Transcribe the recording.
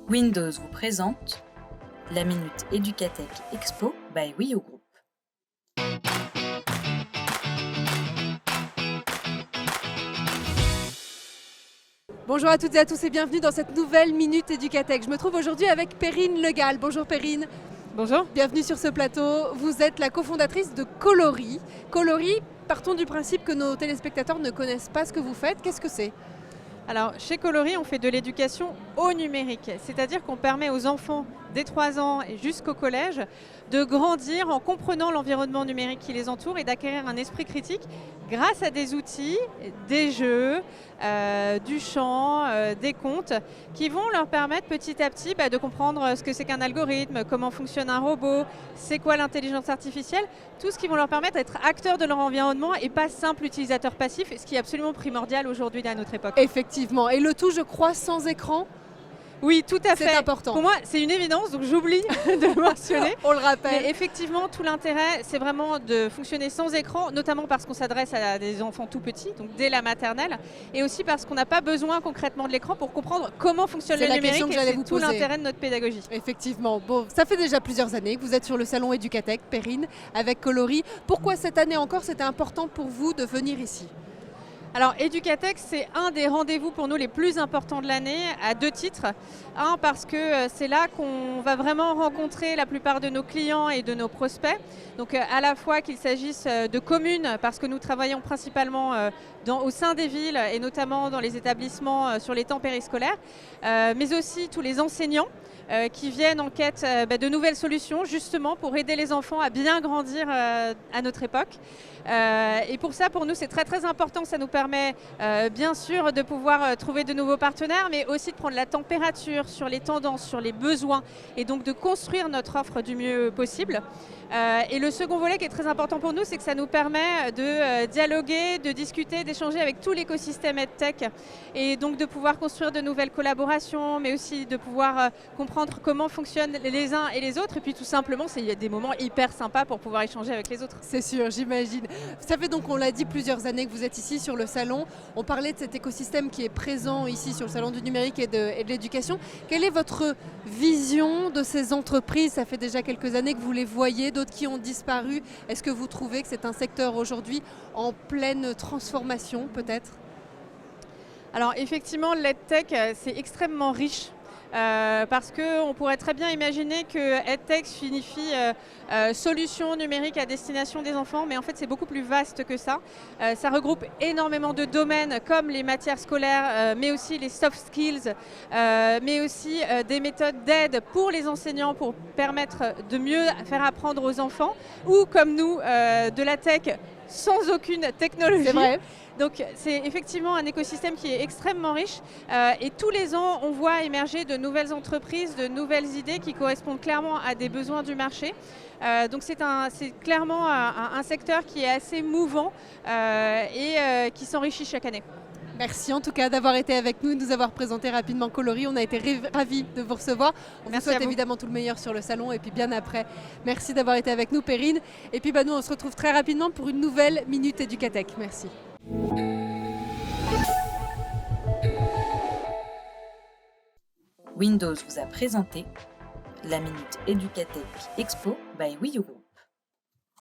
Windows vous présente la Minute Educatech Expo by Wii U Group. Bonjour à toutes et à tous et bienvenue dans cette nouvelle Minute Educatech. Je me trouve aujourd'hui avec Perrine Legal. Bonjour Perrine. Bonjour. Bienvenue sur ce plateau. Vous êtes la cofondatrice de Coloris. Coloris, partons du principe que nos téléspectateurs ne connaissent pas ce que vous faites. Qu'est-ce que c'est ? Alors, chez Coloris, on fait de l'éducation au numérique, c'est-à-dire qu'on permet aux enfants dès 3 ans et jusqu'au collège de grandir en comprenant l'environnement numérique qui les entoure et d'acquérir un esprit critique grâce à des outils, des jeux, du chant, des contes qui vont leur permettre petit à petit de comprendre ce que c'est qu'un algorithme, comment fonctionne un robot, c'est quoi l'intelligence artificielle, tout ce qui vont leur permettre d'être acteurs de leur environnement et pas simples utilisateurs passifs, ce qui est absolument primordial aujourd'hui à notre époque. Effectivement. Et le tout, je crois, sans écran. Oui, tout à fait. C'est important. Pour moi, c'est une évidence, donc j'oublie de le mentionner. On le rappelle. Mais effectivement, tout l'intérêt, c'est vraiment de fonctionner sans écran, notamment parce qu'on s'adresse à des enfants tout petits, donc dès la maternelle, et aussi parce qu'on n'a pas besoin concrètement de l'écran pour comprendre comment fonctionne le numérique, et c'est tout l'intérêt de notre pédagogie. Effectivement. Bon, ça fait déjà plusieurs années que vous êtes sur le salon Educatech, Perrine, avec Coloris. Pourquoi cette année encore, c'était important pour vous de venir ici ? Alors Educatech, c'est un des rendez-vous pour nous les plus importants de l'année à 2 titres. Un, parce que c'est là qu'on va vraiment rencontrer la plupart de nos clients et de nos prospects. Donc à la fois qu'il s'agisse de communes, parce que nous travaillons principalement au sein des villes et notamment dans les établissements sur les temps périscolaires, mais aussi tous les enseignants qui viennent en quête de nouvelles solutions justement pour aider les enfants à bien grandir à notre époque. Et pour ça, pour nous, c'est très très important. Ça nous permet bien sûr de pouvoir trouver de nouveaux partenaires, mais aussi de prendre la température sur les tendances, sur les besoins, et donc de construire notre offre du mieux possible. Et le second volet qui est très important pour nous, c'est que ça nous permet de dialoguer, de discuter, d'échanger avec tout l'écosystème EdTech, et donc de pouvoir construire de nouvelles collaborations, mais aussi de pouvoir comprendre comment fonctionnent les uns et les autres. Et puis tout simplement, il y a des moments hyper sympas pour pouvoir échanger avec les autres. C'est sûr, j'imagine. Ça fait donc, on l'a dit, plusieurs années que vous êtes ici sur le salon. On parlait de cet écosystème qui est présent ici sur le salon du numérique et de l'éducation. Quelle est votre vision de ces entreprises ? Ça fait déjà quelques années que vous les voyez, d'autres qui ont disparu. Est-ce que vous trouvez que c'est un secteur aujourd'hui en pleine transformation peut-être ? Alors effectivement, l'EdTech, c'est extrêmement riche. Parce qu'on pourrait très bien imaginer que EdTech signifie solutions numériques à destination des enfants, mais en fait c'est beaucoup plus vaste que ça. Ça regroupe énormément de domaines comme les matières scolaires, mais aussi les soft skills, mais aussi des méthodes d'aide pour les enseignants pour permettre de mieux faire apprendre aux enfants, ou comme nous, de la tech sans aucune technologie. C'est vrai. Donc c'est effectivement un écosystème qui est extrêmement riche et tous les ans on voit émerger de nouvelles entreprises, de nouvelles idées qui correspondent clairement à des besoins du marché. Donc c'est clairement un secteur qui est assez mouvant et qui s'enrichit chaque année. Merci en tout cas d'avoir été avec nous et de nous avoir présenté rapidement Coloris. On a été ravis de vous recevoir. On vous souhaite évidemment tout le meilleur sur le salon et puis bien après. Merci d'avoir été avec nous Perrine. Et puis nous on se retrouve très rapidement pour une nouvelle Minute Educatech. Merci. Windows vous a présenté la Minute Educatech Expo by Wii U Group.